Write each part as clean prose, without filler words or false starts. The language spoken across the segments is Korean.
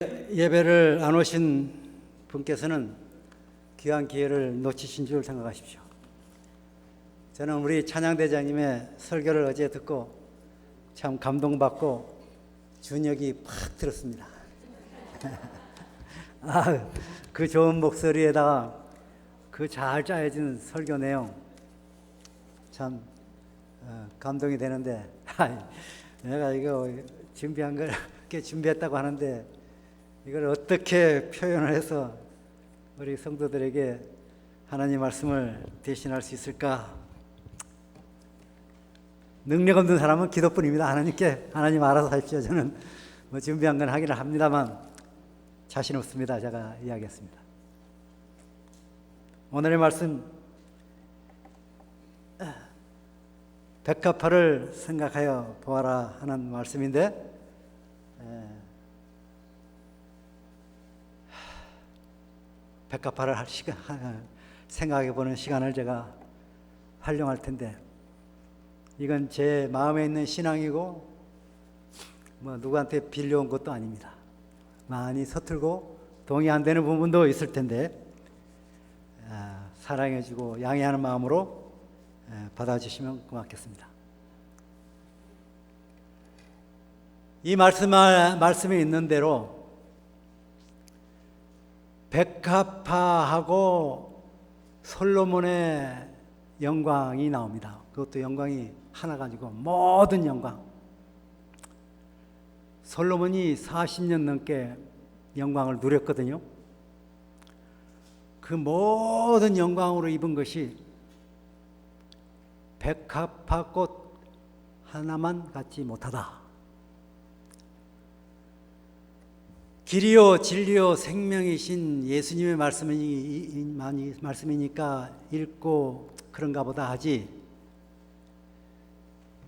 예배를 안 오신 분께서는 귀한 기회를 놓치신 줄 생각하십시오. 저는 우리 찬양대장님의 설교를 어제 듣고 참 감동받고 준혁이 팍 들었습니다. 그 좋은 목소리에다가 그 잘 짜여진 설교 내용 참 감동이 되는데 내가 이거 준비한 걸 이렇게 준비했다고 하는데 이걸 어떻게 표현을 해서 우리 성도들에게 하나님 말씀을 대신할 수 있을까? 능력 없는 사람은 기도뿐입니다. 하나님께 하나님 알아서 하십시오. 저는 뭐 준비한 건 하기는 합니다만 자신 없습니다. 제가 이야기했습니다. 오늘의 말씀 백합화를 생각하여 보아라 하는 말씀인데 백합화를 생각해 보는 시간을 제가 활용할 텐데 이건 제 마음에 있는 신앙이고 뭐 누구한테 빌려온 것도 아닙니다. 많이 서툴고 동의 안 되는 부분도 있을 텐데 사랑해주고 양해하는 마음으로 받아주시면 고맙겠습니다. 이 말씀에 있는 대로 백합화하고 솔로몬의 영광이 나옵니다. 그것도 영광이 하나 가지고 모든 영광. 솔로몬이 40년 넘게 영광을 누렸거든요. 그 모든 영광으로 입은 것이 백합화꽃 하나만 갖지 못하다. 길이요 진리요 생명이신 예수님의 말씀이니까 읽고 그런가 보다 하지,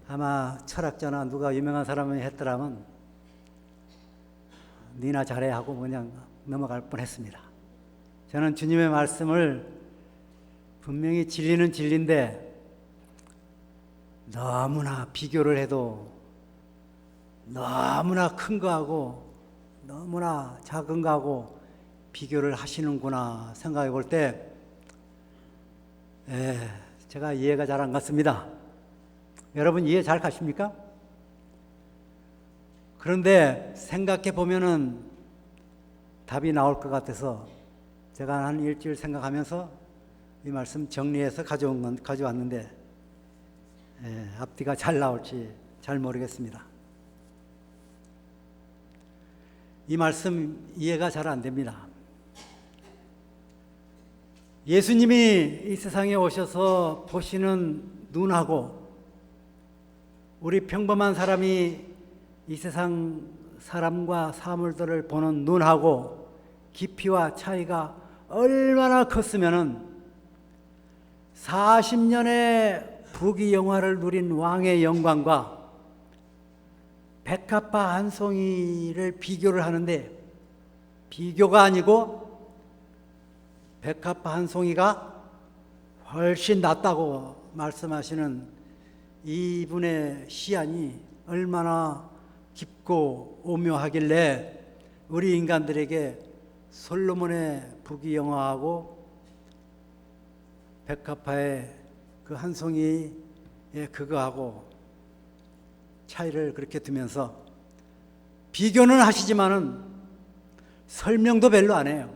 아마 철학자나 누가 유명한 사람이 했더라면 니나 잘해 하고 그냥 넘어갈 뻔했습니다. 저는 주님의 말씀을 분명히 진리는 진리인데 너무나 비교를 해도 너무나 큰 거하고 너무나 작은 거하고 비교를 하시는구나 생각해 볼 때 제가 이해가 잘 안 갔습니다. 여러분 이해 잘 가십니까? 그런데 생각해 보면은 답이 나올 것 같아서 제가 한 일주일 생각하면서 이 말씀 정리해서 가져왔는데 앞뒤가 잘 나올지 잘 모르겠습니다. 이 말씀 이해가 잘 안 됩니다. 예수님이 이 세상에 오셔서 보시는 눈하고 우리 평범한 사람이 이 세상 사람과 사물들을 보는 눈하고 깊이와 차이가 얼마나 컸으면은 40년의 부귀영화를 누린 왕의 영광과 백합화 한 송이를 비교를 하는데 비교가 아니고 백합화 한 송이가 훨씬 낫다고 말씀하시는 이분의 시안이 얼마나 깊고 오묘하길래 우리 인간들에게 솔로몬의 부귀영화하고 백합화의 그 한 송이의 그거하고 차이를 그렇게 두면서 비교는 하시지만은 설명도 별로 안 해요.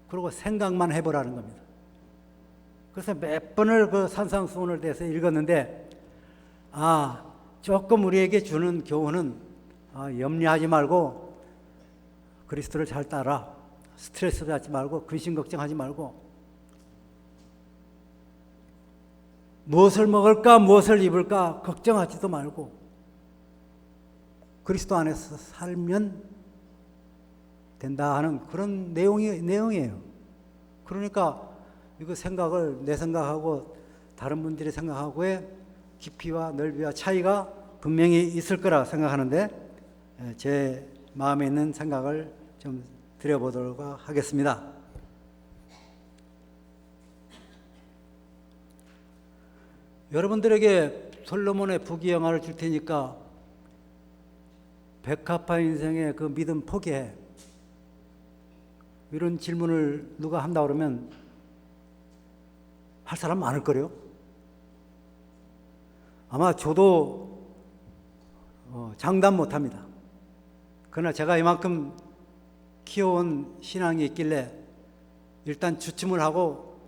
그리고 생각만 해보라는 겁니다. 그래서 몇 번을 그 산상수훈을 대해서 읽었는데 조금 우리에게 주는 교훈은 염려하지 말고 그리스도를 잘 따라, 스트레스 받지 말고 근심 걱정하지 말고 무엇을 먹을까 무엇을 입을까 걱정하지도 말고 그리스도 안에서 살면 된다 하는 그런 내용이에요. 그러니까 이거 생각을 내 생각하고 다른 분들의 생각하고의 깊이와 넓이와 차이가 분명히 있을 거라 생각하는데 제 마음에 있는 생각을 좀 드려보도록 하겠습니다. 여러분들에게 솔로몬의 부귀영화를 줄 테니까 백합화 인생의 그 믿음 포기해. 이런 질문을 누가 한다 그러면 할 사람 많을 거래요. 아마 저도 장담 못 합니다. 그러나 제가 이만큼 키워온 신앙이 있길래 일단 주춤을 하고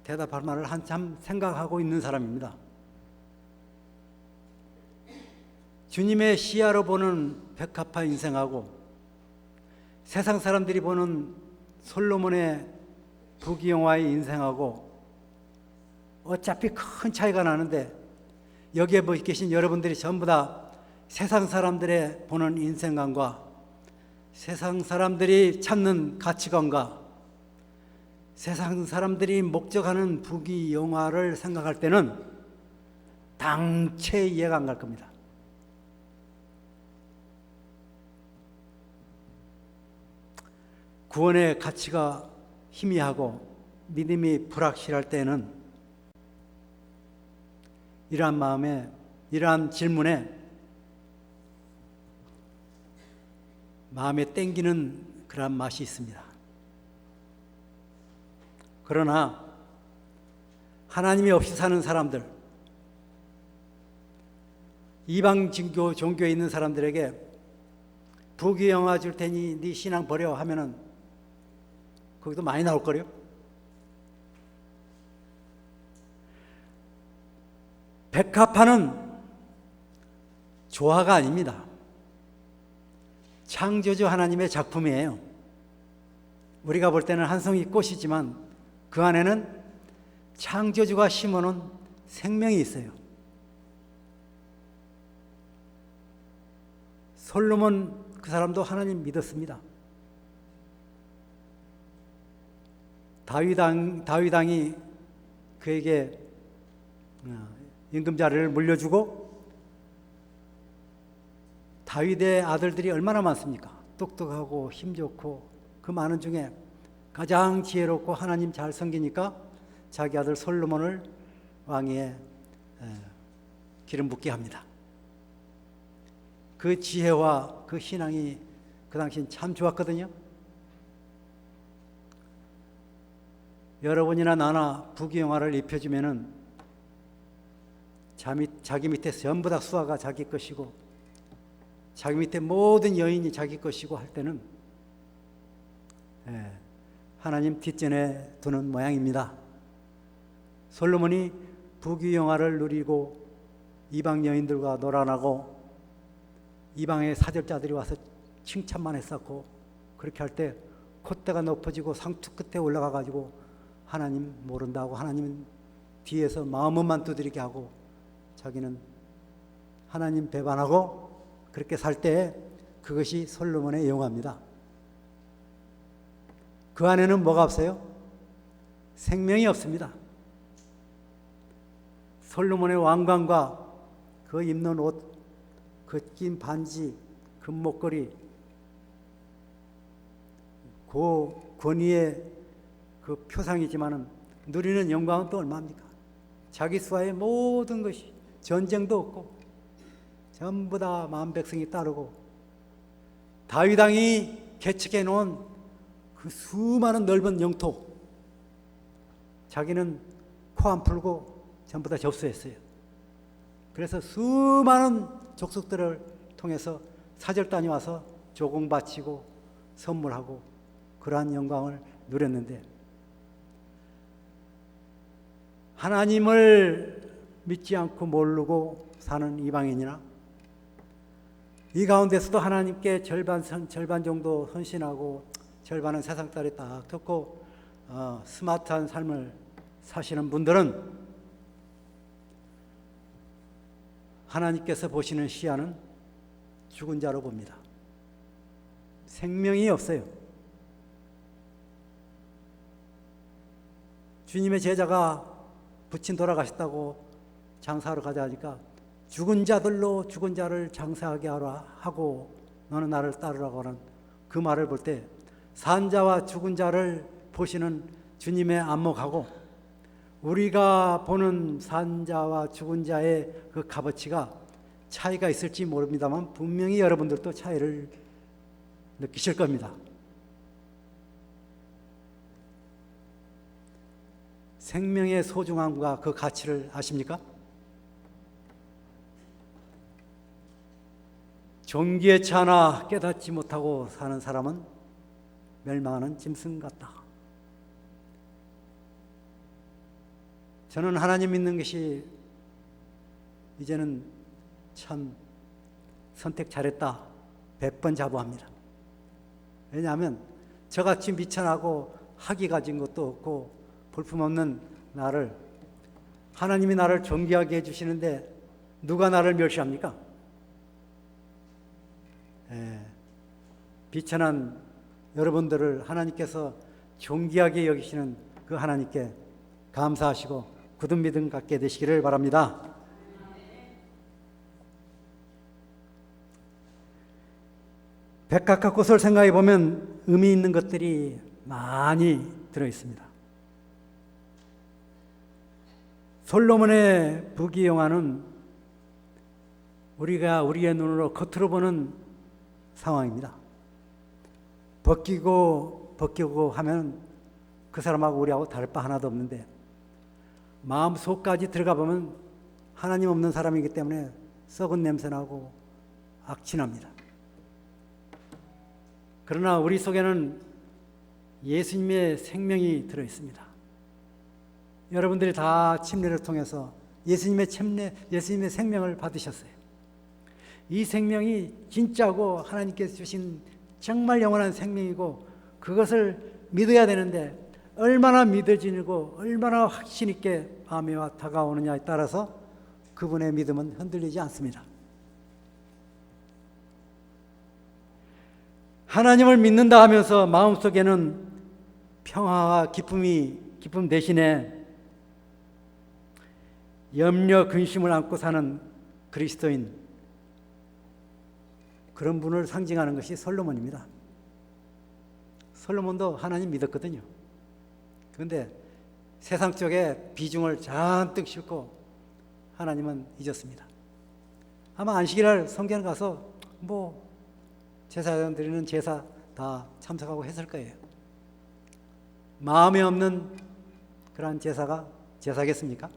대답할 말을 한참 생각하고 있는 사람입니다. 주님의 시야로 보는 백합화 인생하고 세상 사람들이 보는 솔로몬의 부귀영화의 인생하고 어차피 큰 차이가 나는데, 여기에 계신 여러분들이 전부 다 세상 사람들의 보는 인생관과 세상 사람들이 찾는 가치관과 세상 사람들이 목적하는 부귀영화를 생각할 때는 당최 이해가 안 갈 겁니다. 구원의 가치가 희미하고 믿음이 불확실할 때는 이러한 질문에 마음에 땡기는 그런 맛이 있습니다. 그러나 하나님이 없이 사는 사람들, 이방 종교에 있는 사람들에게 부귀영화 줄 테니 네 신앙 버려 하면은 거기도 많이 나올 거래요. 백합화는 조화가 아닙니다. 창조주 하나님의 작품이에요. 우리가 볼 때는 한 송이 꽃이지만 그 안에는 창조주가 심어놓은 생명이 있어요. 솔로몬 그 사람도 하나님 믿었습니다. 다윗 왕이 그에게 임금자리를 물려주고, 다윗의 아들들이 얼마나 많습니까? 똑똑하고 힘 좋고 그 많은 중에 가장 지혜롭고 하나님 잘 섬기니까 자기 아들 솔로몬을 왕위에 기름 붓게 합니다. 그 지혜와 그 신앙이 그 당시엔 참 좋았거든요. 여러분이나 나나 부귀영화를 입혀주면은 자기 밑에 전부 다 수하가 자기 것이고 자기 밑에 모든 여인이 자기 것이고 할 때는 하나님 뒷전에 두는 모양입니다. 솔로몬이 부귀영화를 누리고 이방 여인들과 놀아나고 이방의 사절자들이 와서 칭찬만 했었고, 그렇게 할 때 콧대가 높아지고 상투 끝에 올라가 가지고 하나님 모른다고 하나님 뒤에서 마음만 두드리게 하고 자기는 하나님 배반하고 그렇게 살 때 그것이 솔로몬의 영화입니다. 그 안에는 뭐가 없어요? 생명이 없습니다. 솔로몬의 왕관과 그 입는 옷, 그 낀 반지, 금목걸이, 그 권위의 그 표상이지만은 누리는 영광은 또 얼마입니까? 자기 수하의 모든 것이, 전쟁도 없고 전부 다 만 백성이 따르고 다윗 왕이 개척해 놓은 그 수많은 넓은 영토, 자기는 코 안 풀고 전부 다 접수했어요. 그래서 수많은 족속들을 통해서 사절단이 와서 조공 바치고 선물하고 그러한 영광을 누렸는데, 하나님을 믿지 않고 모르고 사는 이방인이나 이 가운데서도 하나님께 절반 정도 헌신하고 절반은 세상 딸이 딱 듣고 스마트한 삶을 사시는 분들은 하나님께서 보시는 시야는 죽은 자로 봅니다. 생명이 없어요. 주님의 제자가 부친 돌아가셨다고 장사하러 가자 하니까 죽은 자들로 죽은 자를 장사하게 하라 하고 너는 나를 따르라고 하는 그 말을 볼 때 산자와 죽은 자를 보시는 주님의 안목하고 우리가 보는 산자와 죽은 자의 그 값어치가 차이가 있을지 모릅니다만 분명히 여러분들도 차이를 느끼실 겁니다. 생명의 소중함과 그 가치를 아십니까? 종기에 차나 깨닫지 못하고 사는 사람은 멸망하는 짐승 같다. 저는 하나님 믿는 것이 이제는 참 선택 잘했다 100번 자부합니다. 왜냐하면 저같이 미천하고 학위 가진 것도 없고 볼품없는 나를 하나님이 나를 존귀하게 해주시는데 누가 나를 멸시합니까? 비천한 여러분들을 하나님께서 존귀하게 여기시는 그 하나님께 감사하시고 굳은 믿음 갖게 되시기를 바랍니다. 백합꽃을 생각해 보면 의미 있는 것들이 많이 들어 있습니다. 솔로몬의 부귀영화는 우리가 우리의 눈으로 겉으로 보는 상황입니다. 벗기고 하면 그 사람하고 우리하고 다를 바 하나도 없는데 마음 속까지 들어가 보면 하나님 없는 사람이기 때문에 썩은 냄새나고 악취납니다. 그러나 우리 속에는 예수님의 생명이 들어 있습니다. 여러분들이 다 침례를 통해서 예수님의 생명을 받으셨어요. 이 생명이 진짜고 하나님께서 주신 정말 영원한 생명이고 그것을 믿어야 되는데 얼마나 믿어지고 얼마나 확신 있게 마음에 다가오느냐에 따라서 그분의 믿음은 흔들리지 않습니다. 하나님을 믿는다 하면서 마음속에는 평화와 기쁨 대신에 염려, 근심을 안고 사는 그리스도인, 그런 분을 상징하는 것이 솔로몬입니다. 솔로몬도 하나님 믿었거든요. 그런데 세상 쪽에 비중을 잔뜩 싣고 하나님은 잊었습니다. 아마 안식일날 성전 가서 제사장 드리는 제사 다 참석하고 했을 거예요. 마음에 없는 그러한 제사가 제사겠습니까?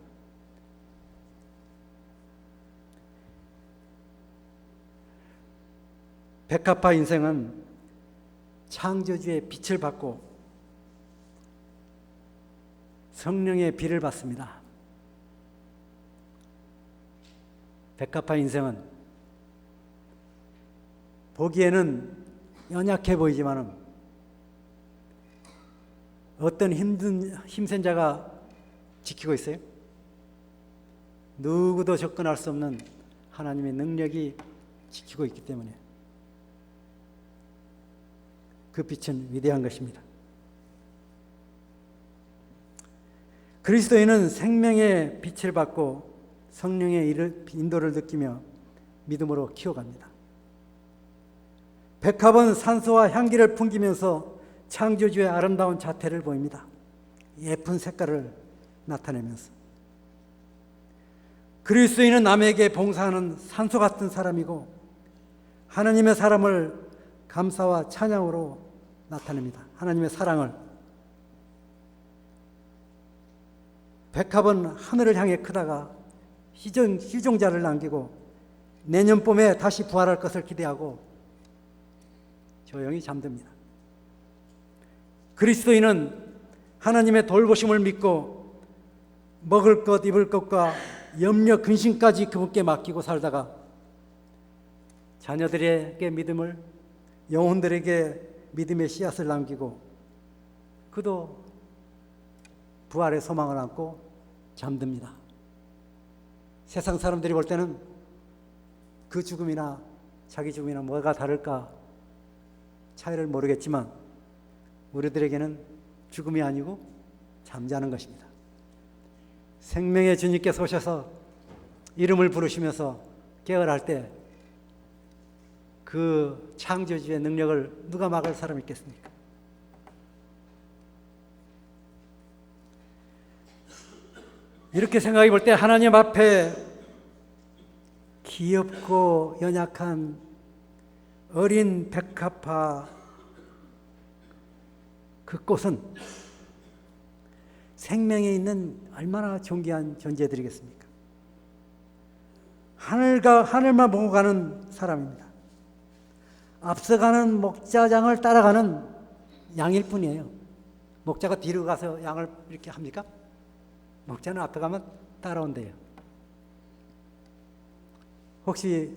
백합화 인생은 창조주의 빛을 받고 성령의 비를 받습니다. 백합화 인생은 보기에는 연약해 보이지만은 어떤 힘센 자가 지키고 있어요? 누구도 접근할 수 없는 하나님의 능력이 지키고 있기 때문에 그 빛은 위대한 것입니다. 그리스도인은 생명의 빛을 받고 성령의 인도를 느끼며 믿음으로 키워갑니다. 백합은 산소와 향기를 풍기면서 창조주의 아름다운 자태를 보입니다. 예쁜 색깔을 나타내면서 그리스도인은 남에게 봉사하는 산소 같은 사람이고 하나님의 사람을 감사와 찬양으로 나타냅니다. 하나님의 사랑을. 백합은 하늘을 향해 크다가 희종자를 남기고 내년 봄에 다시 부활할 것을 기대하고 조용히 잠듭니다. 그리스도인은 하나님의 돌보심을 믿고 먹을 것, 입을 것과 염려, 근심까지 그분께 맡기고 살다가 자녀들에게 믿음을, 영혼들에게 믿음의 씨앗을 남기고 그도 부활의 소망을 안고 잠듭니다. 세상 사람들이 볼 때는 그 죽음이나 자기 죽음이나 뭐가 다를까 차이를 모르겠지만 우리들에게는 죽음이 아니고 잠자는 것입니다. 생명의 주님께서 오셔서 이름을 부르시면서 깨어날 때 그 창조주의 능력을 누가 막을 사람이 있겠습니까? 이렇게 생각해 볼 때 하나님 앞에 귀엽고 연약한 어린 백합화 그 꽃은 생명에 있는 얼마나 존귀한 존재들이겠습니까? 하늘만 보고 가는 사람입니다. 앞서가는 목자장을 따라가는 양일 뿐이에요. 목자가 뒤로 가서 양을 이렇게 합니까? 목자는 앞에 가면 따라온대요. 혹시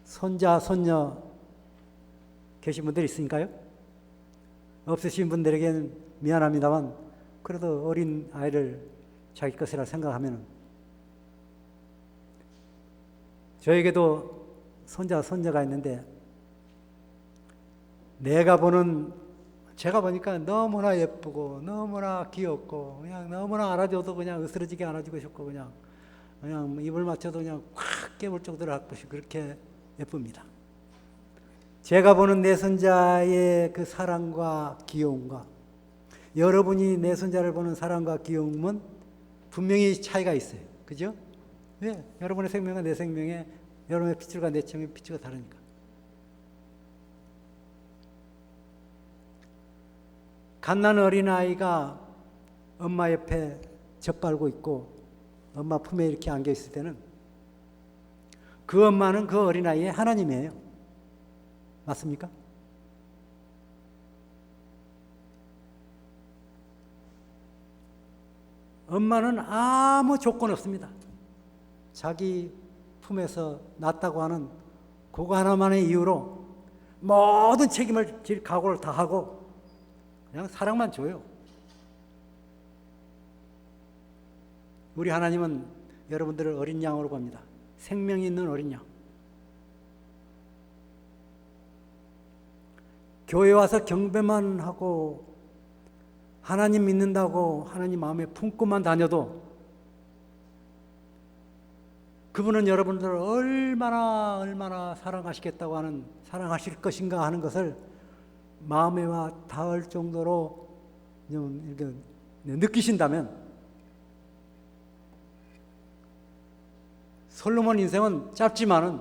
손자, 손녀 계신 분들 있으니까요? 없으신 분들에게는 미안합니다만 그래도 어린 아이를 자기 것이라 생각하면 저에게도 손자, 손녀가 있는데 제가 보니까 너무나 예쁘고 너무나 귀엽고 그냥 너무나 안아줘도 그냥 으스러지게 안아주고 싶고 그냥 입을 맞춰도 그냥 확 깨물 정도로 하고 싶고 그렇게 예쁩니다. 제가 보는 내 손자의 그 사랑과 귀여움과 여러분이 내 손자를 보는 사랑과 귀여움은 분명히 차이가 있어요. 그죠? 왜? 여러분의 생명과 내 생명에 여러분의 피줄과 내 생명의 피줄가 다르니까. 갓난 어린아이가 엄마 옆에 젖발고 있고 엄마 품에 이렇게 안겨 있을 때는 그 엄마는 그 어린아이의 하나님이에요. 맞습니까? 엄마는 아무 조건 없습니다. 자기 품에서 낳았다고 하는 그거 하나만의 이유로 모든 책임을 질 각오를 다 하고 그냥 사랑만 줘요. 우리 하나님은 여러분들을 어린 양으로 봅니다. 생명이 있는 어린 양. 교회 와서 경배만 하고 하나님 믿는다고 하나님 마음에 품고만 다녀도 그분은 여러분들을 얼마나 사랑하시겠다고 하는 사랑하실 것인가 하는 것을 마음에 와 닿을 정도로 이렇게 느끼신다면 솔로몬 인생은 짧지만은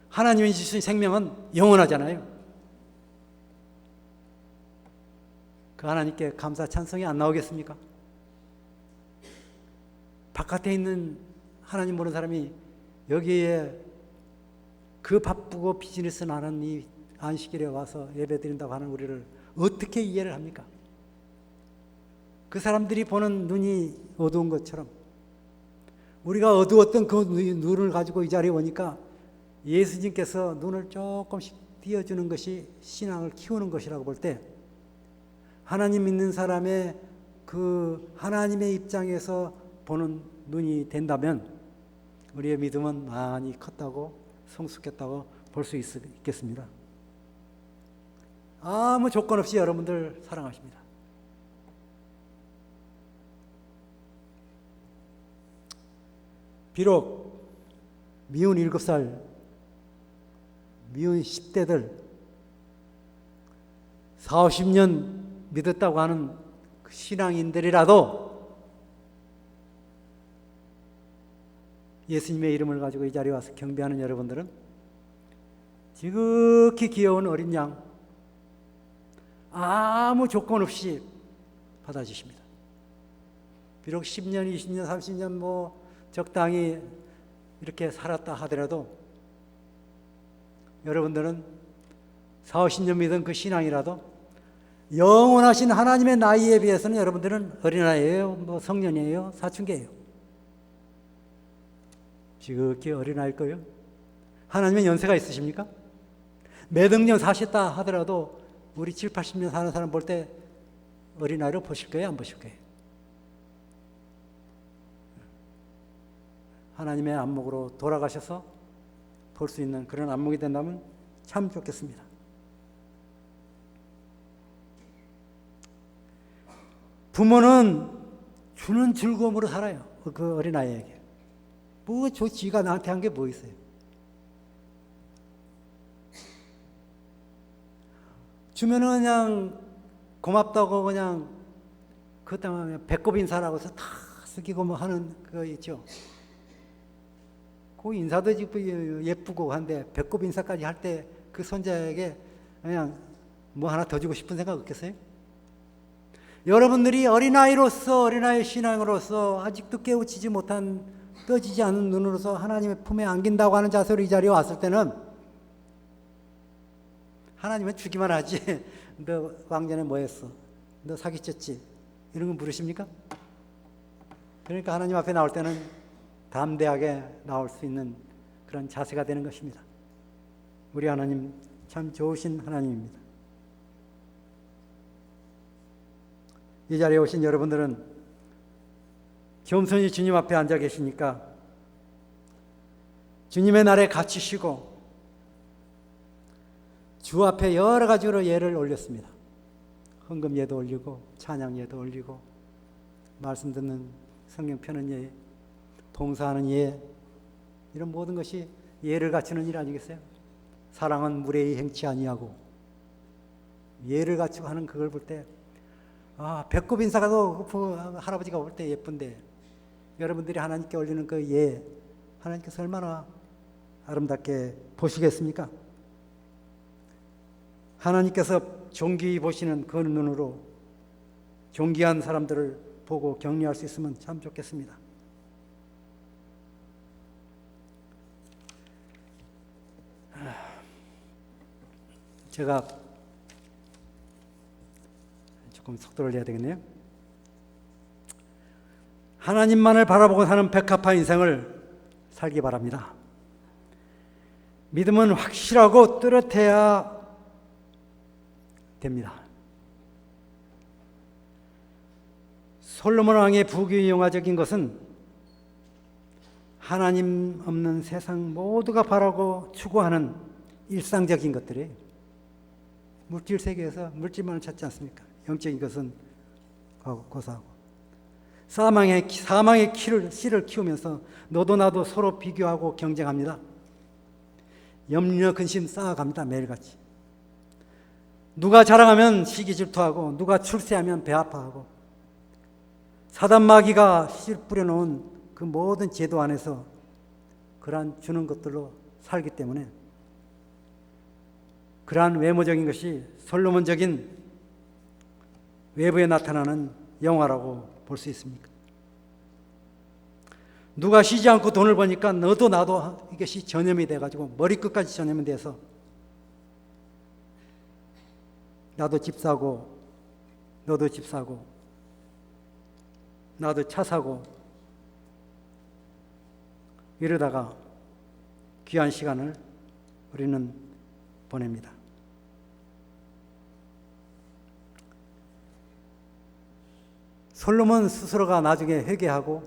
하나님이 주신 생명은 영원하잖아요. 그 하나님께 감사 찬송이 안 나오겠습니까? 바깥에 있는 하나님 모르는 사람이 여기에 그 바쁘고 비즈니스 나는 이 안식일에 와서 예배 드린다고 하는 우리를 어떻게 이해를 합니까? 그 사람들이 보는 눈이 어두운 것처럼 우리가 어두웠던 그 눈을 가지고 이 자리에 오니까 예수님께서 눈을 조금씩 띄워주는 것이 신앙을 키우는 것이라고 볼 때 하나님 믿는 사람의 그 하나님의 입장에서 보는 눈이 된다면 우리의 믿음은 많이 컸다고 성숙했다고 볼 수 있겠습니다. 아무 조건 없이 여러분들 사랑하십니다. 비록 미운 7살, 미운 10대들 40, 50년 믿었다고 하는 그 신앙인들이라도 예수님의 이름을 가지고 이 자리에 와서 경배하는 여러분들은 지극히 귀여운 어린 양 아무 조건 없이 받아주십니다. 비록 10년, 20년, 30년 적당히 이렇게 살았다 하더라도 여러분들은 40, 50년 믿은 그 신앙이라도 영원하신 하나님의 나이에 비해서는 여러분들은 어린아이예요, 성년이에요, 사춘기예요. 지극히 어린아이일 거예요. 하나님은 연세가 있으십니까? 매덕령 사셨다 하더라도 우리 7, 80년 사는 사람 볼 때 어린아이로 보실 거예요, 안 보실 거예요? 하나님의 안목으로 돌아가셔서 볼 수 있는 그런 안목이 된다면 참 좋겠습니다. 부모는 주는 즐거움으로 살아요. 그 어린아이에게. 지가 나한테 한 게 뭐 있어요? 주면은 그냥 고맙다고 그냥 그 다음에 배꼽 인사라고 해서 다 숙이고 하는 그거 있죠. 그 인사도 예쁘고 한데 배꼽 인사까지 할 때 그 손자에게 그냥 뭐 하나 더 주고 싶은 생각 없겠어요? 여러분들이 어린아이 신앙으로서 아직도 깨우치지 못한 떠지지 않은 눈으로서 하나님의 품에 안긴다고 하는 자세로 이 자리에 왔을 때는 하나님은 주기만 하지 너 왕년에 뭐 했어? 너 사기쳤지? 이런 거 물으십니까? 그러니까 하나님 앞에 나올 때는 담대하게 나올 수 있는 그런 자세가 되는 것입니다. 우리 하나님 참 좋으신 하나님입니다. 이 자리에 오신 여러분들은 겸손히 주님 앞에 앉아 계시니까 주님의 날에 갇히시고 주 앞에 여러 가지로 예를 올렸습니다. 헌금 예도 올리고 찬양 예도 올리고 말씀 듣는 성경 펴는 예, 봉사하는 예, 이런 모든 것이 예를 갖추는 일 아니겠어요? 사랑은 무례히 행치 아니하고 예를 갖추고 하는 그걸 볼 때 배꼽 인사가도 할아버지가 볼 때 예쁜데 여러분들이 하나님께 올리는 그 예, 하나님께서 얼마나 아름답게 보시겠습니까? 하나님께서 존귀히 보시는 그 눈으로 존귀한 사람들을 보고 격려할 수 있으면 참 좋겠습니다. 제가 조금 속도를 내야 되겠네요. 하나님만을 바라보고 사는 백합화 인생을 살기 바랍니다. 믿음은 확실하고 뚜렷해야 됩니다. 솔로몬 왕의 부귀영화적인 것은 하나님 없는 세상 모두가 바라고 추구하는 일상적인 것들이에요. 물질 세계에서 물질만을 찾지 않습니까? 영적인 것은 고사하고 사망의 씨를 키우면서 너도 나도 서로 비교하고 경쟁합니다. 염려 근심 쌓아갑니다. 매일같이. 누가 자랑하면 시기 질투하고 누가 출세하면 배 아파하고 사단 마귀가 씨 뿌려놓은 그 모든 제도 안에서 그러한 주는 것들로 살기 때문에 그러한 외모적인 것이 솔로몬적인 외부에 나타나는 영화라고 볼 수 있습니까? 누가 쉬지 않고 돈을 버니까 너도 나도 이것이 전염이 돼가지고 머리끝까지 전염이 돼서 나도 집 사고 너도 집 사고 나도 차 사고 이러다가 귀한 시간을 우리는 보냅니다. 솔로몬 스스로가 나중에 회개하고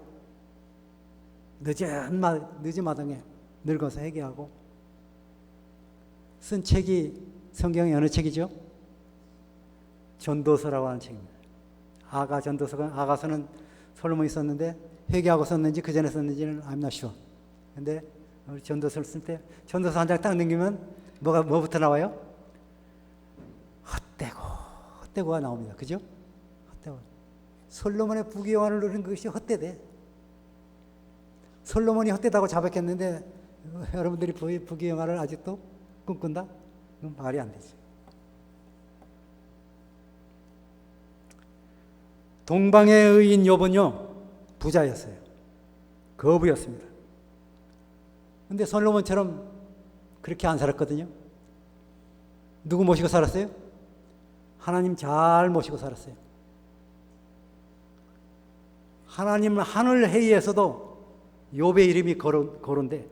늦은 마당에 늙어서 회개하고 쓴 책이 성경의 어느 책이죠? 전도서라고 하는 책입니다. 아가서는 솔로몬이 썼는데 회개하고 썼는지 그 전에 썼는지는 I'm not sure. 근데 전도서를 쓸 때 전도서 한 장 딱 넘기면 뭐부터 나와요? 헛되고가 나옵니다. 그죠? 헛되고. 솔로몬의 부귀영화를 누리는 것이 헛되대. 솔로몬이 헛되다고 자백했는데 여러분들이 부귀영화를 아직도 꿈꾼다? 그건 말이 안 되지. 동방의 의인 욥은요 부자였어요. 거부였습니다. 근데 솔로몬처럼 그렇게 안 살았거든요. 누구 모시고 살았어요? 하나님 잘 모시고 살았어요. 하나님 하늘 회의에서도 욥의 이름이 거론돼.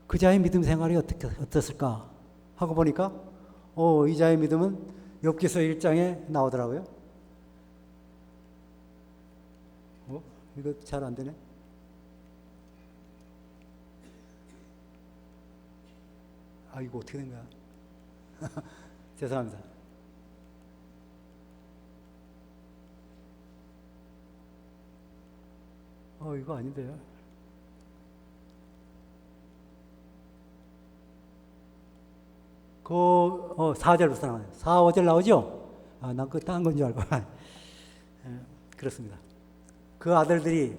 그 자의 믿음 생활이 어땠을까 하고 보니까 이 자의 믿음은 욥기서 1장에 나오더라고요. 이거 잘 안 되네. 이거 어떻게 된 거야? 죄송합니다. 이거 아닌데요. 그 4절부터 나와요. 4, 5절 나오죠? 난 그거 딴 건 줄 알고. 그렇습니다. 그 아들들이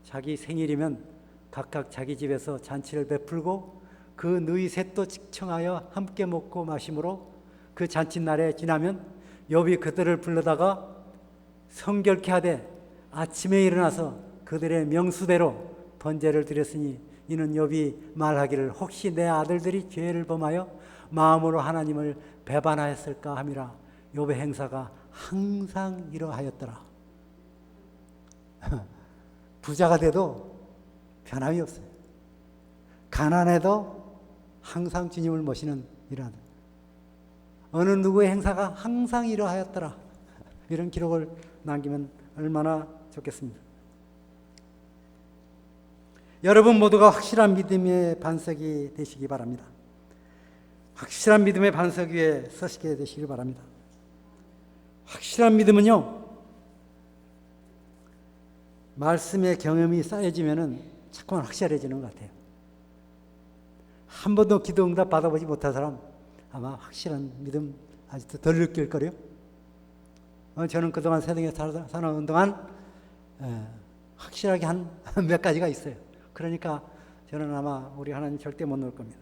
자기 생일이면 각각 자기 집에서 잔치를 베풀고 그 너희 셋도 직청하여 함께 먹고 마심으로 그 잔칫날에 지나면 욥이 그들을 불러다가 성결케 하되 아침에 일어나서 그들의 명수대로 번제를 드렸으니 이는 욥이 말하기를 혹시 내 아들들이 죄를 범하여 마음으로 하나님을 배반하였을까 함이라. 욥의 행사가 항상 이러하였더라. 부자가 돼도 변함이 없어요. 가난해도 항상 주님을 모시는 이러한 어느 누구의 행사가 항상 이러하였더라. 이런 기록을 남기면 얼마나 좋겠습니다. 여러분 모두가 확실한 믿음의 반석이 되시기 바랍니다. 확실한 믿음의 반석 위에 서시게 되시길 바랍니다. 확실한 믿음은요, 말씀의 경험이 쌓여지면은 자꾸만 확실해지는 것 같아요. 한 번도 기도 응답 받아보지 못한 사람 아마 확실한 믿음 아직도 덜 느낄 거래요. 저는 그동안 세상에 사는 동안 확실하게 한 몇 가지가 있어요. 그러니까 저는 아마 우리 하나님 절대 못 놓을 겁니다.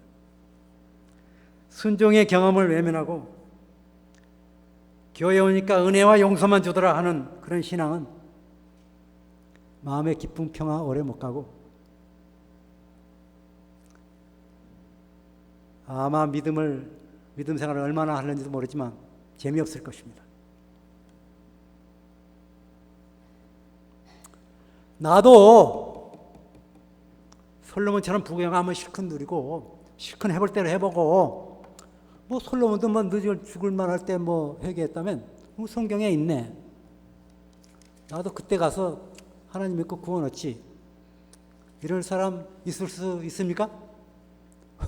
순종의 경험을 외면하고 교회 오니까 은혜와 용서만 주더라 하는 그런 신앙은 마음의 기쁨 평화 오래 못 가고 아마 믿음 생활을 얼마나 하는지도 모르지만 재미없을 것입니다. 나도 솔로몬처럼 부귀영화 실컷 누리고 실컷 해볼 대로 해보고 뭐 솔로몬도 뭐 늦을 죽을 만할 때 뭐 회개했다면 뭐 성경에 있네. 나도 그때 가서 하나님 믿고 구원 얻지. 이럴 사람 있을 수 있습니까?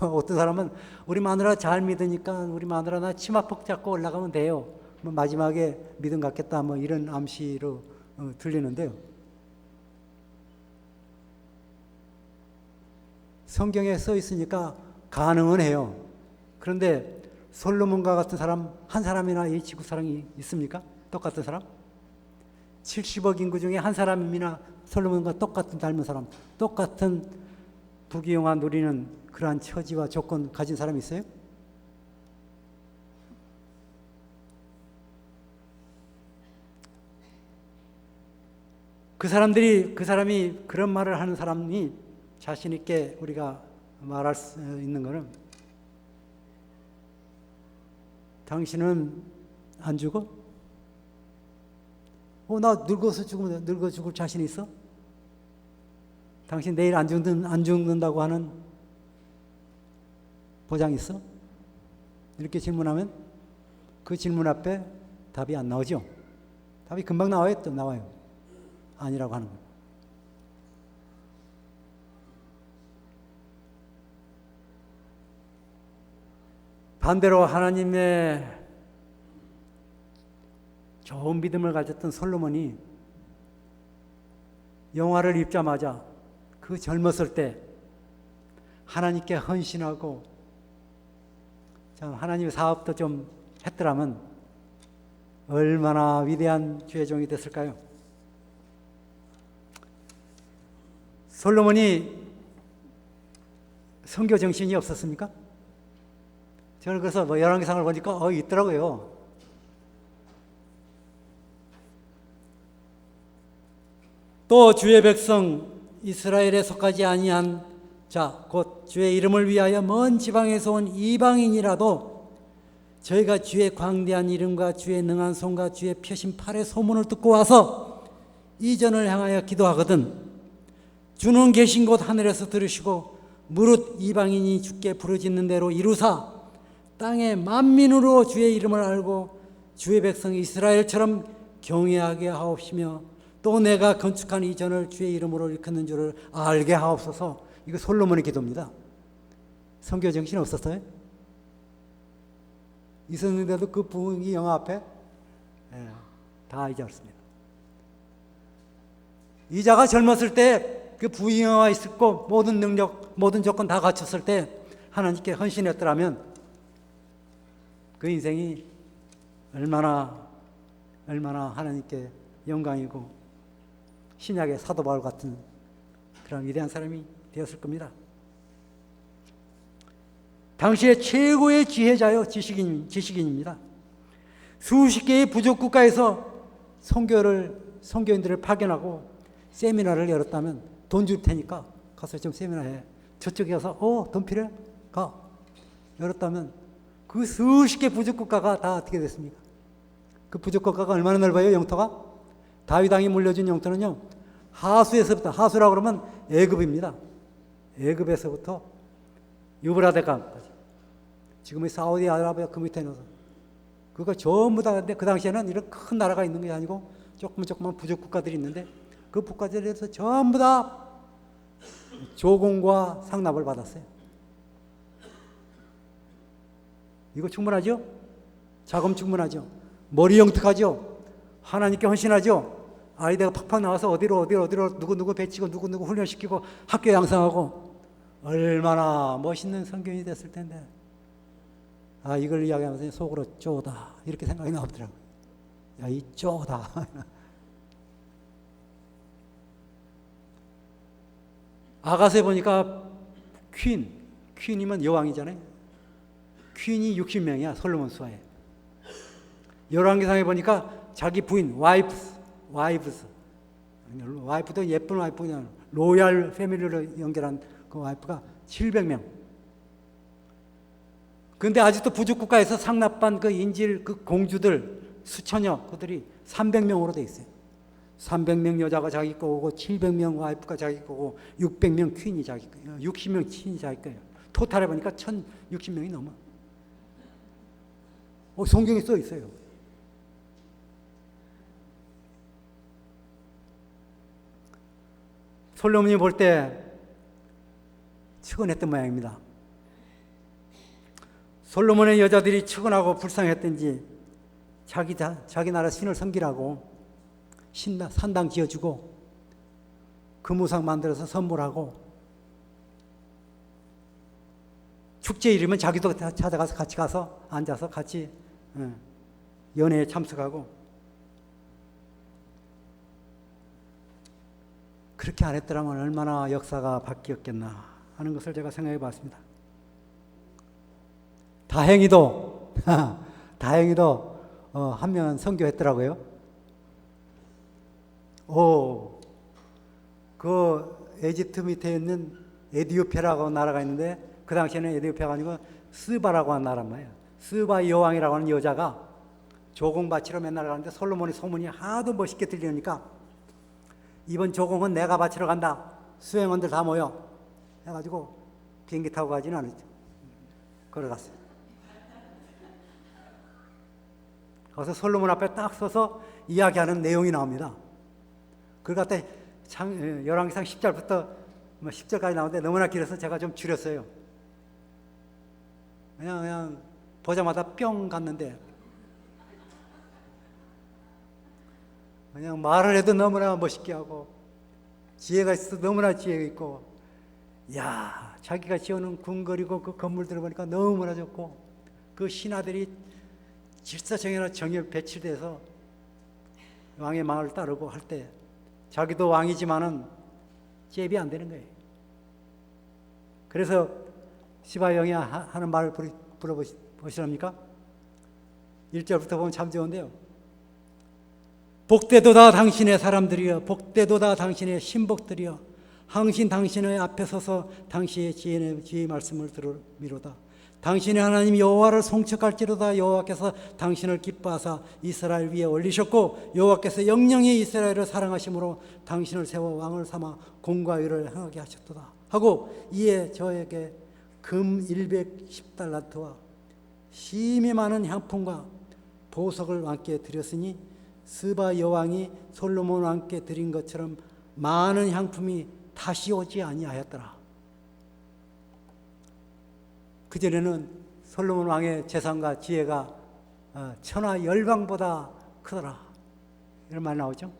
어떤 사람은 우리 마누라 잘 믿으니까 우리 마누라 나 치마폭 잡고 올라가면 돼요. 뭐 마지막에 믿음 갖겠다 뭐 이런 암시로 들리는데요. 성경에 써 있으니까 가능은 해요. 그런데 솔로몬과 같은 사람 한 사람이나 이 지구 사람이 있습니까? 똑같은 사람? 70억 인구 중에 한 사람이나 솔로몬과 똑같은 닮은 사람, 똑같은 부귀영화 누리는 그러한 처지와 조건 가진 사람이 있어요? 그 사람이 그런 말을 하는 사람이 자신 있게 우리가 말할 수 있는 것은 당신은 안 죽어? 나 늙어서 죽으면 늙어 죽을 자신 있어? 당신 내일 안 죽는다고 하는 보장 있어? 이렇게 질문하면 그 질문 앞에 답이 안 나오죠? 답이 금방 나와요? 또 나와요. 아니라고 하는 거예요. 반대로 하나님의 좋은 믿음을 가졌던 솔로몬이 영화를 입자마자 그 젊었을 때 하나님께 헌신하고 참 하나님의 사업도 좀 했더라면 얼마나 위대한 주의 종이 됐을까요? 솔로몬이 선교 정신이 없었습니까? 저는 그래서 열왕기상을 보니까 있더라고요. 또 주의 백성 이스라엘에 속하지 아니한 자, 곧 주의 이름을 위하여 먼 지방에서 온 이방인이라도 저희가 주의 광대한 이름과 주의 능한 손과 주의 펴신 팔의 소문을 듣고 와서 이전을 향하여 기도하거든 주는 계신 곳 하늘에서 들으시고 무릇 이방인이 주께 부르짖는 대로 이루사 땅의 만민으로 주의 이름을 알고 주의 백성 이스라엘처럼 경외하게 하옵시며 또 내가 건축한 이 전을 주의 이름으로 일컫는 줄을 알게 하옵소서. 이거 솔로몬의 기도입니다. 선교 정신 없었어요? 있었는데도 그 부흥이 영화 앞에 다 잊었습니다. 이자가 젊었을 때 그 부흥이 있었고 모든 능력, 모든 조건 다 갖췄을 때 하나님께 헌신했더라면 그 인생이 얼마나 하나님께 영광이고 신약의 사도 바울 같은 그런 위대한 사람이 되었을 겁니다. 당시의 최고의 지혜자요, 지식인입니다. 수십 개의 부족 국가에서 선교인들을 파견하고 세미나를 열었다면 돈 줄 테니까 가서 좀 세미나 해. 저쪽에 가서 돈 필요해? 가. 열었다면 그 수십 개 부족 국가가 다 어떻게 됐습니까? 그 부족 국가가 얼마나 넓어요, 영토가? 다윗 왕이 물려준 영토는요, 하수라고 그러면 애굽입니다. 애굽에서부터 유브라데 강까지. 지금의 사우디아라비아 그 밑에 넣어서. 그거 전부 다, 근데 그 당시에는 이런 큰 나라가 있는 게 아니고 조그만 부족 국가들이 있는데 그 국가들에서 전부 다 조공과 상납을 받았어요. 이거 충분하죠? 자금 충분하죠? 머리 영특하죠? 하나님께 헌신하죠? 아이디어가 팍팍 나와서 어디로 누구 배치고 누구 훈련시키고 학교 양성하고 얼마나 멋있는 선교인이 됐을 텐데, 이걸 이야기하면서 속으로 쪼다 이렇게 생각이 나오더라고요. 야, 이 쪼다. 아가서에 보니까 퀸이면 여왕이잖아요. 퀸이 60명이야, 솔로몬 수하에. 열왕기상에 보니까 자기 부인, 와이프도 예쁜 와이프, 그냥 로얄 패밀리로 연결한 그 와이프가 700명. 근데 아직도 부족국가에서 상납한 그 인질, 그 공주들, 수천여, 그들이 300명으로 돼 있어요. 300명 여자가 자기 거고, 700명 와이프가 자기 거고, 600명 퀸이 자기 거예요. 60명 퀸이 자기 거예요. 토탈 해보니까 1060명이 넘어. 성경에 써 있어요. 솔로몬이 볼 때 측은했던 모양입니다. 솔로몬의 여자들이 측은하고 불쌍했던지 자기 나라 신을 섬기라고 산당 지어주고 금우상 만들어서 선물하고 축제 이르면 자기도 찾아가서 같이 가서 앉아서 같이 연회에 참석하고, 그렇게 안 했더라면 얼마나 역사가 바뀌었겠나 하는 것을 제가 생각해 봤습니다. 다행히도 한 명은 선교했더라고요. 그 에집트 밑에 있는 에디오피아라고 나라가 있는데, 그 당시에는 에디오피아가 아니고 스바라고 하는 나라란 말이에요. 스바 여왕이라고 하는 여자가 조공바치러 맨날 가는데 솔로몬의 소문이 하도 멋있게 들리니까 이번 조공은 내가 바치러 간다. 수행원들 다 모여. 해가지고 비행기 타고 가지는 않았죠. 걸어갔어요. 거기서 솔로몬 앞에 딱 서서 이야기하는 내용이 나옵니다. 그걸 갖다 열왕기상 10절부터 10절까지 나오는데 너무나 길어서 제가 좀 줄였어요. 그냥 보자마자 뿅 갔는데, 그냥 말을 해도 너무나 멋있게 하고 지혜가 있어도 너무나 지혜가 있고, 자기가 지어놓은 궁궐이고 그 건물들을 보니까 너무나 좋고, 그 신하들이 질서정연한 정에 배치돼서 왕의 마음을 따르고 할 때 자기도 왕이지만은 잽이 안 되는 거예요. 그래서 시바 영이 하는 말을 불러보시랍니까? 1절부터 보면 참 좋은데요. 복되도다 당신의 사람들이여, 복되도다 당신의 신복들이여, 항신 당신의 앞에 서서 당신의 지혜의 말씀을 들으미로다. 당신의 하나님 여호와를 송축할지로다. 여호와께서 당신을 기뻐하사 이스라엘 위에 올리셨고, 여호와께서 영영이 이스라엘을 사랑하심으로 당신을 세워 왕을 삼아 공과 의를 행하게 하셨도다 하고, 이에 저에게 금 110달란트와 심히 많은 향품과 보석을 왕께 드렸으니 스바 여왕이 솔로몬 왕께 드린 것처럼 많은 향품이 다시 오지 아니하였더라. 그전에는 솔로몬 왕의 재산과 지혜가 천하 열방보다 크더라, 이런 말 나오죠.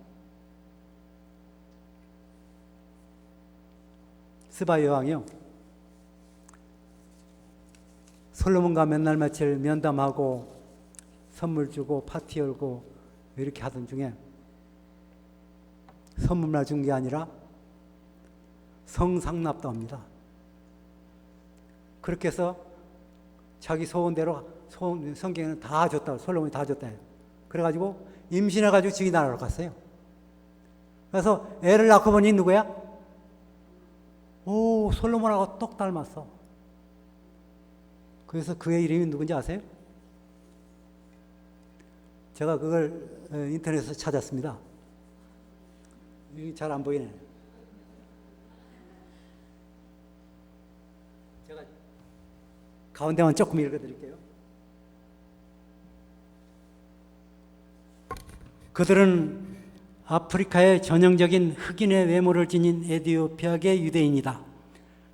스바 여왕이요, 솔로몬과 맨날 며칠 면담하고 선물 주고 파티 열고 이렇게 하던 중에 선물만 준 게 아니라 성상납도 합니다. 그렇게 해서 자기 소원대로 성경에는 다 줬다. 솔로몬이 다 줬다. 그래가지고 임신해가지고 지기 나라로 갔어요. 그래서 애를 낳고 보니 누구야? 오, 솔로몬하고 똑 닮았어. 그래서 그의 이름이 누군지 아세요? 제가 그걸 인터넷에서 찾았습니다. 잘 안 보이네. 제가 가운데만 조금 읽어드릴게요. 그들은 아프리카의 전형적인 흑인의 외모를 지닌 에티오피아계 유대인이다.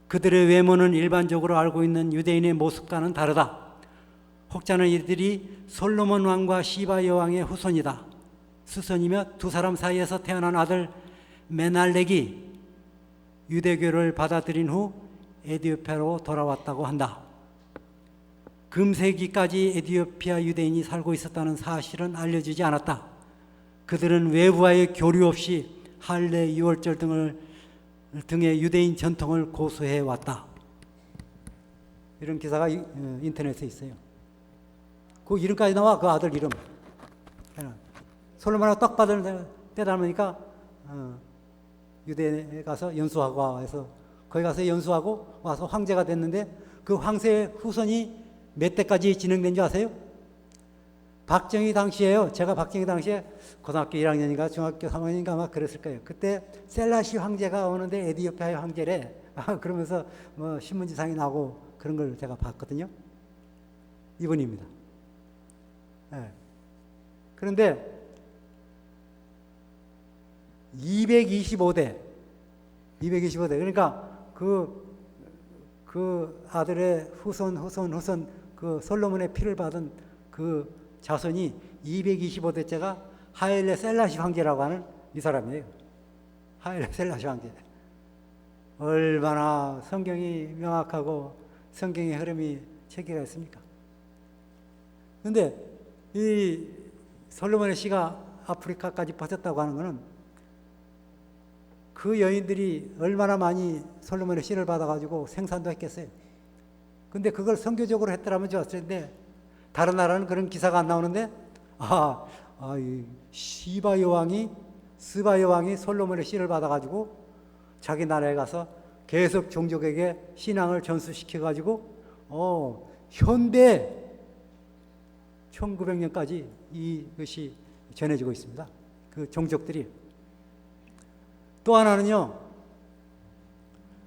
그들의 외모는 일반적으로 알고 있는 유대인의 모습과는 다르다. 혹자는 이들이 솔로몬 왕과 시바 여왕의 후손이다. 수손이며 두 사람 사이에서 태어난 아들 메날렉이 유대교를 받아들인 후 에티오피아로 돌아왔다고 한다. 금세기까지 에티오피아 유대인이 살고 있었다는 사실은 알려지지 않았다. 그들은 외부와의 교류 없이 할례, 유월절 등의 유대인 전통을 고수해 왔다. 이런 기사가 인터넷에 있어요. 그 이름까지 나와. 그 아들 이름. 솔로몬하고 딱 받을 때 닮으니까 유대에 가서 연수하고 해서 거기 가서 연수하고 와서 황제가 됐는데 그 황제의 후손이 몇 대까지 진행된 줄 아세요? 박정희 당시에요. 제가 박정희 당시에 고등학교 1학년인가 중학교 3학년인가 아마 그랬을 거예요. 그때 셀라시 황제가 오는데 에티오피아의 황제래. 그러면서 뭐 신문지상이 나오고 그런 걸 제가 봤거든요. 이분입니다. 네. 그런데 225대 그러니까 그 아들의 후손 그 솔로몬의 피를 받은 그 자손이 225대째가 하일레 셀라시 황제라고 하는 이 사람이에요. 하일레 셀라시 황제. 얼마나 성경이 명확하고 성경의 흐름이 체계가 있습니까? 그런데 이 솔로몬의 씨가 아프리카까지 퍼졌다고 하는 것은 그 여인들이 얼마나 많이 솔로몬의 씨를 받아가지고 생산도 했겠어요. 근데 그걸 선교적으로 했더라면 좋았을 텐데 다른 나라는 그런 기사가 안 나오는데 이 스바 여왕이 솔로몬의 씨를 받아가지고 자기 나라에 가서 계속 종족에게 신앙을 전수시켜가지고 현대 1900년까지 이것이 전해지고 있습니다. 그 종족들이. 또 하나는요,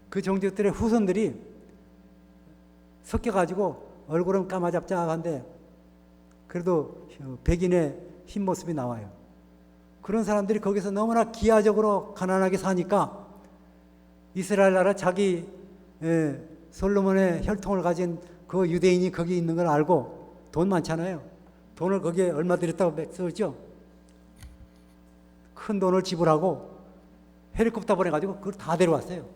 그 종족들의 후손들이 섞여가지고 얼굴은 까마잡잡한데 그래도 백인의 흰 모습이 나와요. 그런 사람들이 거기서 너무나 기하적으로 가난하게 사니까 이스라엘 나라 자기 솔로몬의 혈통을 가진 그 유대인이 거기 있는 걸 알고 돈 많잖아요. 돈을 거기에 얼마 들였다고 써있죠. 큰 돈을 지불하고 헬리콥터 보내가지고 그걸 다 데려왔어요.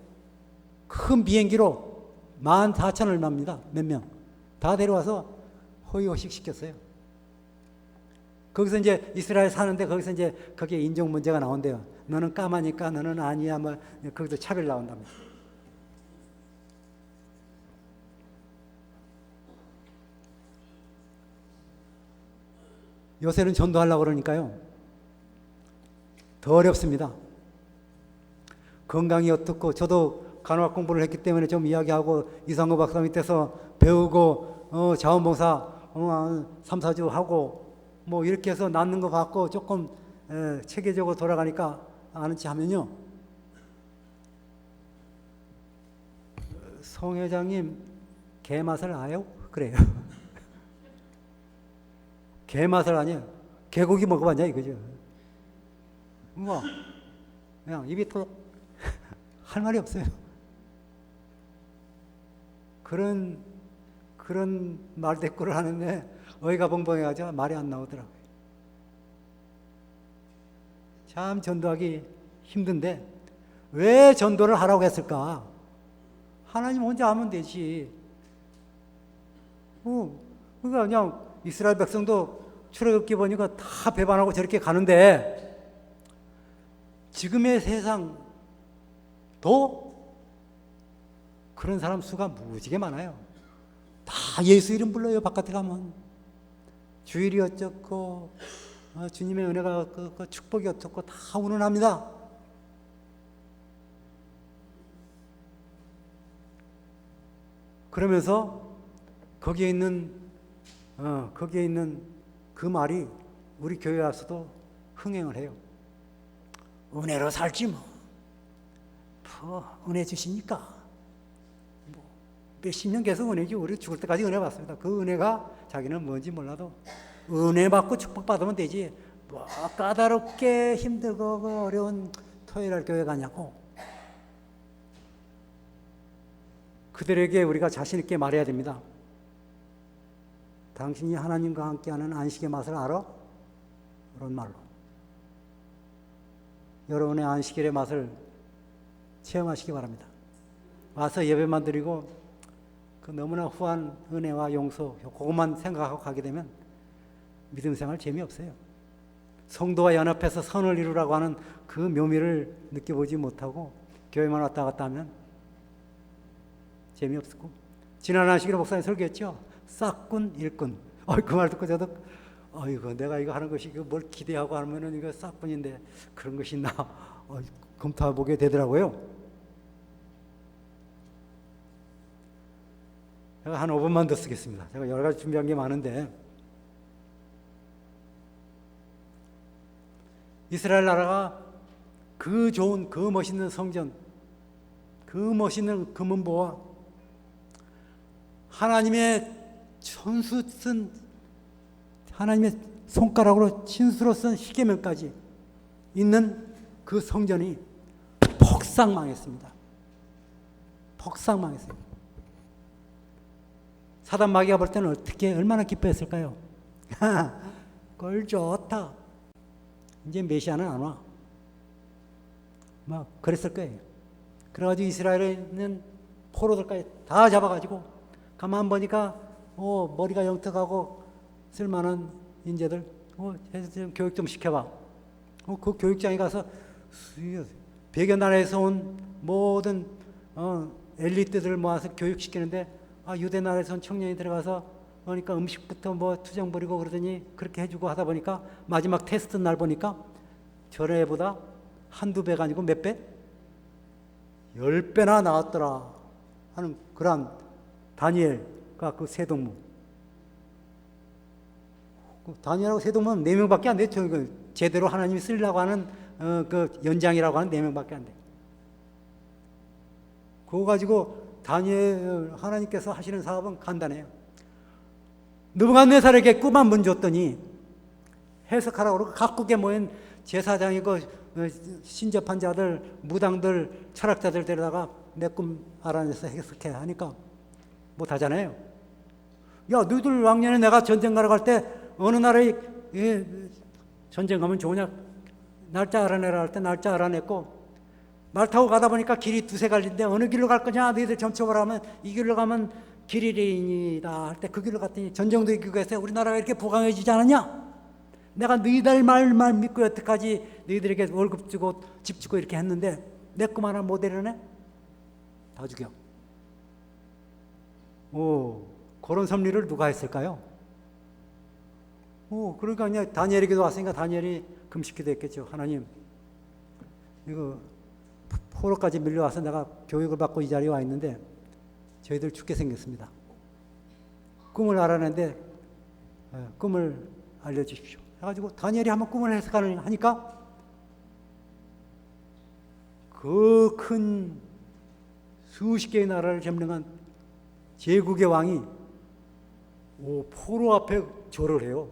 큰 비행기로 14,000 얼마입니다. 몇 명. 다 데려와서 허위호식 시켰어요. 거기서 이제 이스라엘 사는데 거기서 이제 거기에 인종 문제가 나온대요. 너는 까마니까 너는 아니야. 뭐 거기서 차별 나온답니다. 요새는 전도하려고 그러니까요. 더 어렵습니다. 건강이 어떻고 저도 간호학 공부를 했기 때문에 좀 이야기하고 이상호 박사 밑에서 배우고 자원봉사 3, 4주 하고 뭐 이렇게 해서 낫는 거 봤고 조금 체계적으로 돌아가니까 아는지 하면요. 송 회장님 게맛을 아요? 그래요. 게맛을 아니에요. 개고기 먹어봤냐 이거죠. 뭐 그냥 입이 톡 할 말이 없어요. 그런 말대꾸를 하는데 어이가 벙벙해가지고 말이 안 나오더라고요. 참 전도하기 힘든데 왜 전도를 하라고 했을까? 하나님 혼자 하면 되지. 그러니까 그냥 이스라엘 백성도 출애굽기 보니까 다 배반하고 저렇게 가는데 지금의 세상도 그런 사람 수가 무지개 많아요. 다 예수 이름 불러요. 바깥에 가면 주일이 어쩌고 주님의 은혜가 그 축복이 어떻고 다 운운합니다. 그러면서 거기에 있는 그 말이 우리 교회 와서도 흥행을 해요. 은혜로 살지 뭐. 은혜 주시니까. 몇십 년 계속 은혜지. 우리 죽을 때까지 은혜 받습니다. 그 은혜가 자기는 뭔지 몰라도 은혜 받고 축복받으면 되지. 뭐 까다롭게 힘들고 어려운 토요일날 교회 가냐고. 그들에게 우리가 자신 있게 말해야 됩니다. 당신이 하나님과 함께하는 안식의 맛을 알아? 그런 말로. 여러분의 안식일의 맛을 체험하시기 바랍니다. 와서 예배만 드리고 그 너무나 후한 은혜와 용서 그것만 생각하고 가게 되면 믿음 생활 재미없어요. 성도와 연합해서 선을 이루라고 하는 그 묘미를 느껴보지 못하고 교회만 왔다 갔다 하면 재미없고, 지난 안식일에 목사님 설교했죠. 싹군 일꾼. 그 말 듣고 저도 이거 내가 이거 하는 것이 뭘 기대하고 하면은 이거 싹군인데 그런 것이 있나 검토해보게 되더라고요. 제가 한 5분만 더 쓰겠습니다. 제가 여러 가지 준비한 게 많은데, 이스라엘 나라가 그 좋은 그 멋있는 성전, 그 멋있는 금은보와 하나님의 천수 쓴 하나님의 손가락으로 친수로 쓴 십계명까지 있는 그 성전이 폭삭망했습니다. 폭삭망했어요. 사단 마귀가 볼 때는 어떻게 얼마나 기뻐했을까요? 꼴 좋다. 이제 메시아는 안 와. 막 그랬을 거예요. 그래가지고 이스라엘에는 포로들까지 다 잡아가지고 가만 보니까 머리가 영특하고 쓸만한 인재들 좀 교육 좀 시켜봐. 그 교육장에 가서 100여 나라에서 온 모든 엘리트들을 모아서 교육시키는데 유대 나라에서 온 청년이 들어가서 그러니까 음식부터 뭐 투정 부리고 그러더니 그렇게 해주고 하다 보니까 마지막 테스트 날 보니까 저런 애보다 한두 배가 아니고 몇 배? 10배나 나왔더라 하는 그런 다니엘과 그 세동무. 다니엘하고 세동무는 4명밖에 안 돼. 제대로 하나님이 쓰려고 하는 그 연장이라고 하는 4명밖에 안 돼. 그거 가지고 다니엘 하나님께서 하시는 사업은 간단해요. 느부갓네살에게 꿈 한 번 줬더니 해석하라고 그러고 각국에 모인 제사장이고 신접한 자들, 무당들, 철학자들 데려다가 내 꿈 알아내서 해석해 하니까 못하잖아요. 야, 너희들 왕년에 내가 전쟁 가러 갈 때 어느 나라에 전쟁 가면 좋으냐? 날짜 알아내라 할 때 날짜 알아냈고, 말 타고 가다 보니까 길이 두세 갈리인데 어느 길로 갈 거냐? 너희들 점쳐보라 하면 이 길로 가면 길이인이다 할 때 그 길로 갔더니 전쟁도 이기고 해서 우리나라가 이렇게 부강해지지 않았냐? 내가 너희들 말만 믿고 여태까지 너희들에게 월급 주고 집 주고 이렇게 했는데 내 꿈 하나 못 이뤄내? 다 죽여. 그런 섭리를 누가 했을까요? 그러니까 그냥 다니엘에게도 왔으니까 다니엘이 금식기도 했겠죠. 하나님, 이거 포로까지 밀려와서 내가 교육을 받고 이 자리에 와 있는데 저희들 죽게 생겼습니다. 꿈을 알아냈는데 꿈을 알려주십시오. 해가지고 다니엘이 한번 꿈을 해석하니까 그 큰 수십 개의 나라를 점령한 제국의 왕이 포로 앞에 절을 해요.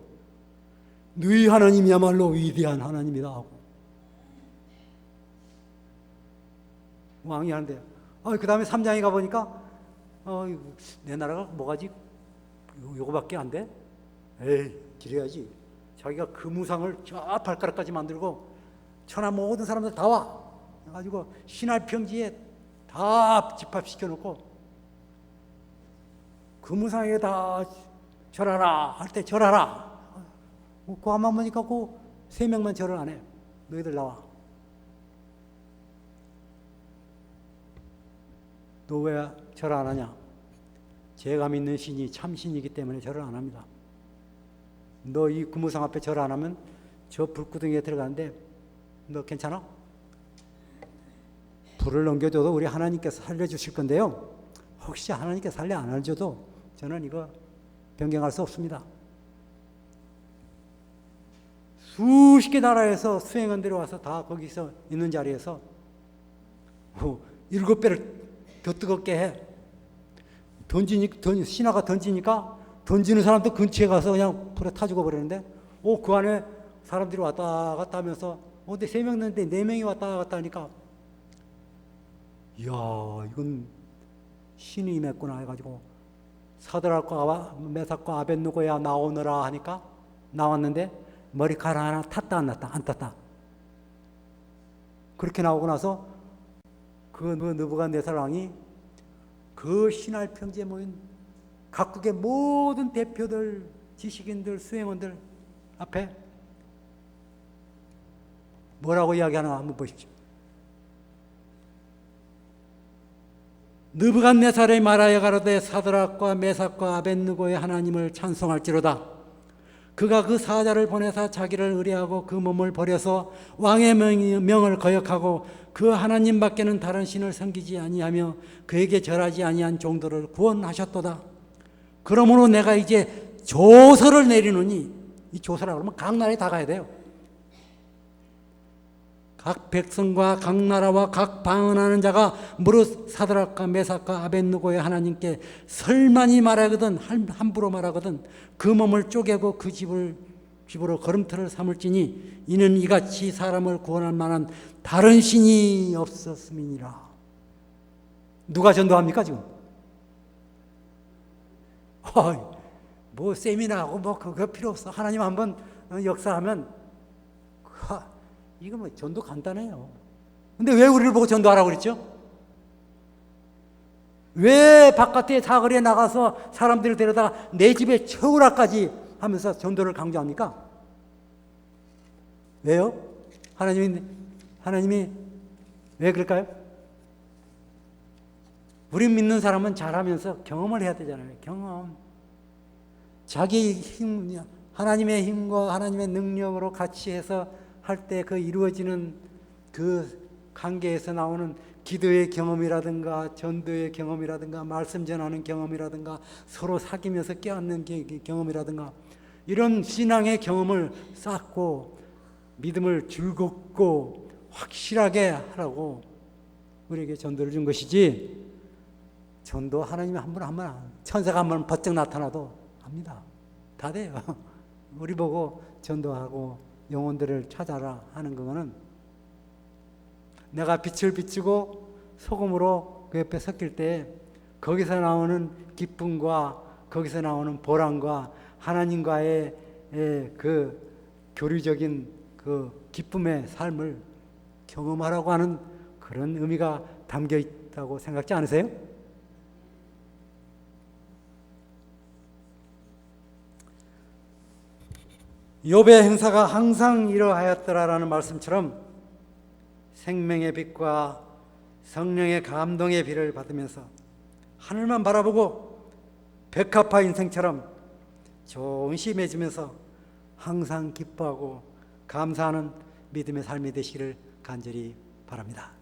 너희 하나님이야말로 위대한 하나님이다 하고 왕이 하는데 그 다음에 3장에 가보니까 내 나라가 뭐가지? 요거밖에 안 돼? 에이, 기려야지. 자기가 그 무상을 저 발가락까지 만들고 천하 모든 사람들 다 와. 그래가지고 신할 평지에 다 집합시켜놓고 그 무상에 다 절하라 할 때 절하라. 그 한번 보니까 그 3명만 절을 안 해. 너희들 나와. 너 왜 절 안 하냐? 제가 믿는 신이 참신이기 때문에 절을 안 합니다. 너 이 구무상 앞에 절 안 하면 저 불구덩이에 들어가는데 너 괜찮아? 불을 넘겨줘도 우리 하나님께서 살려주실 건데요. 혹시 하나님께서 살려 안 해줘도 저는 이거 변경할 수 없습니다. 수십 개 나라에서 수행원들이 와서 다 거기서 있는 자리에서 7배를 더 뜨겁게 해. 신하가 던지니까 던지는 사람도 근처에 가서 그냥 불에 타 죽어버리는데 그 안에 사람들이 왔다 갔다 하면서 근데 3명 있는데 4명이 왔다 갔다 하니까 이야 이건 신이 임했구나 해가지고 사드락과 메삭과 아벳느고야 나오너라 하니까 나왔는데 머리카락 하나 탔다 안 났다? 안 탔다. 그렇게 나오고 나서 그 느부갓네살 왕이 그 신할 평지에 모인 각국의 모든 대표들, 지식인들, 수행원들 앞에 뭐라고 이야기하나 한번 보십시오. 느부갓네살의 말하여 가로되 사드락과 메삭과 아벳느고의 하나님을 찬송할지로다. 그가 그 사자를 보내사 자기를 의뢰하고 그 몸을 버려서 왕의 명을 거역하고 그 하나님 밖에는 다른 신을 섬기지 아니하며 그에게 절하지 아니한 종들을 구원하셨도다. 그러므로 내가 이제 조서를 내리노니, 이 조서라 그러면 각 나라에 다 가야 돼요. 각 백성과 각 나라와 각 방언하는 자가 무릇 사드락과 메삭과 아벳느고의 하나님께 설만히 말하거든 함부로 말하거든 그 몸을 쪼개고 그 집으로 걸음터를 삼을지니 이는 이같이 사람을 구원할 만한 다른 신이 없었음이니라. 누가 전도합니까 지금? 뭐 세미나하고 뭐 그거 필요 없어. 하나님 한번 역사하면 이거 뭐 전도 간단해요. 근데 왜 우리를 보고 전도하라고 그랬죠? 왜 바깥에 사거리에 나가서 사람들을 데려다가 내 집에 채우라까지 하면서 전도를 강조합니까? 왜요? 하나님이 왜 그럴까요? 우리 믿는 사람은 잘하면서 경험을 해야 되잖아요. 경험. 자기 힘, 하나님의 힘과 하나님의 능력으로 같이 해서 할 때 그 이루어지는 그 관계에서 나오는 기도의 경험이라든가 전도의 경험이라든가 말씀 전하는 경험이라든가 서로 사귀면서 깨닫는 경험이라든가 이런 신앙의 경험을 쌓고 믿음을 즐겁고 확실하게 하라고 우리에게 전도를 준 것이지, 전도 하나님이 한 번 천사가 한 번 번쩍 나타나도 합니다. 다 돼요. 우리 보고 전도하고 영혼들을 찾아라 하는 거는 내가 빛을 비추고 소금으로 그 옆에 섞일 때 거기서 나오는 기쁨과 거기서 나오는 보람과 하나님과의 그 교류적인 그 기쁨의 삶을 경험하라고 하는 그런 의미가 담겨 있다고 생각지 않으세요? 욥의 행사가 항상 이러하였더라라는 말씀처럼 생명의 빛과 성령의 감동의 비를 받으면서 하늘만 바라보고 백합화 인생처럼 좋은 씨 맺으면서 항상 기뻐하고 감사하는 믿음의 삶이 되시기를 간절히 바랍니다.